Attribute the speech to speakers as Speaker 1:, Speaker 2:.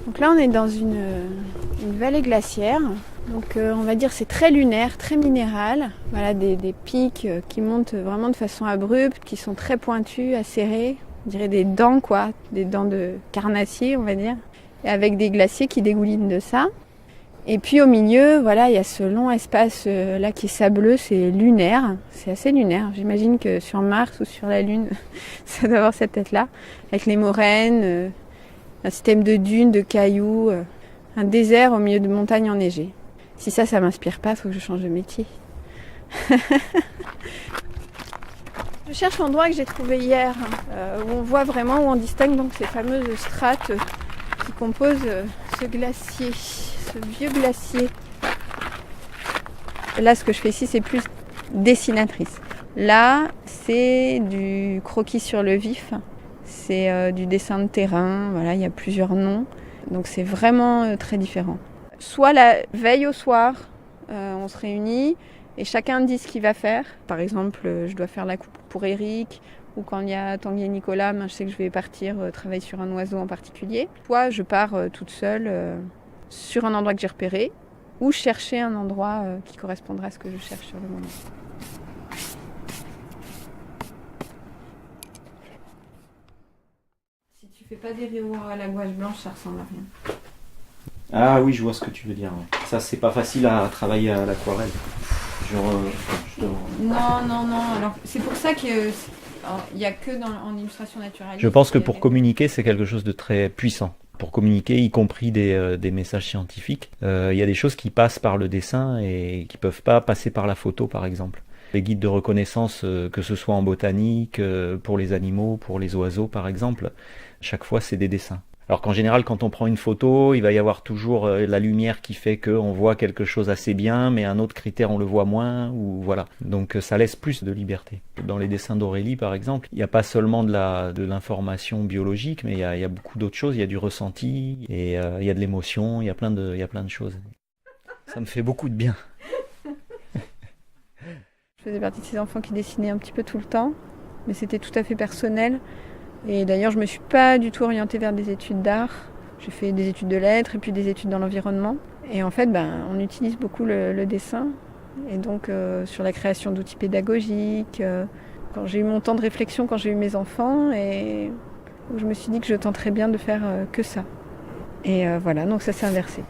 Speaker 1: Donc là, on est dans une vallée glaciaire. Donc on va dire c'est très lunaire, très minéral. Voilà, des pics qui montent vraiment de façon abrupte, qui sont très pointus, acérés. On dirait des dents quoi, des dents de carnassier on va dire. Et avec des glaciers qui dégoulinent de ça. Et puis au milieu, voilà, il y a ce long espace là qui est sableux, c'est lunaire. C'est assez lunaire. J'imagine que sur Mars ou sur la Lune, ça doit avoir cette tête-là. Avec les moraines, un système de dunes, de cailloux, un désert au milieu de montagnes enneigées. Si ça m'inspire pas, il faut que je change de métier. Je cherche l'endroit que j'ai trouvé hier, où on voit vraiment, où on distingue donc ces fameuses strates qui composent ce glacier, ce vieux glacier. Là, ce que je fais ici, c'est plus dessinatrice. Là, c'est du croquis sur le vif, c'est du dessin de terrain, voilà, il y a plusieurs noms, donc c'est vraiment très différent. Soit la veille au soir, on se réunit et chacun dit ce qu'il va faire. Par exemple, je dois faire la coupe pour Eric, ou quand il y a Tanguy et Nicolas, je sais que je vais partir travailler sur un oiseau en particulier. Soit je pars toute seule sur un endroit que j'ai repéré, ou chercher un endroit qui correspondra à ce que je cherche sur le moment. Si tu fais pas des rayons à la gouache blanche, ça ressemble à rien.
Speaker 2: Ah oui, je vois ce que tu veux dire. Ouais. Ça, c'est pas facile à travailler à l'aquarelle.
Speaker 1: Non. Alors, c'est pour ça que il n'y a que en illustration naturelle.
Speaker 2: Je pense que pour communiquer, c'est quelque chose de très puissant. Pour communiquer, y compris des messages scientifiques, il y a des choses qui passent par le dessin et qui peuvent pas passer par la photo, par exemple. Les guides de reconnaissance, que ce soit en botanique, pour les animaux, pour les oiseaux, par exemple, chaque fois, c'est des dessins. Alors qu'en général, quand on prend une photo, il va y avoir toujours la lumière qui fait qu'on voit quelque chose assez bien, mais un autre critère, on le voit moins, ou voilà. Donc ça laisse plus de liberté. Dans les dessins d'Aurélie, par exemple, il n'y a pas seulement de l'information biologique, mais il y a beaucoup d'autres choses. Il y a du ressenti, et il y a de l'émotion, il y a plein de choses. Ça me fait beaucoup de bien.
Speaker 1: Je faisais partie de ces enfants qui dessinaient un petit peu tout le temps, mais c'était tout à fait personnel. Et d'ailleurs, je ne me suis pas du tout orientée vers des études d'art. J'ai fait des études de lettres et puis des études dans l'environnement. Et en fait, on utilise beaucoup le dessin. Et donc, sur la création d'outils pédagogiques, quand j'ai eu mon temps de réflexion, quand j'ai eu mes enfants, et je me suis dit que je tenterais bien de faire que ça. Et voilà, donc ça s'est inversé.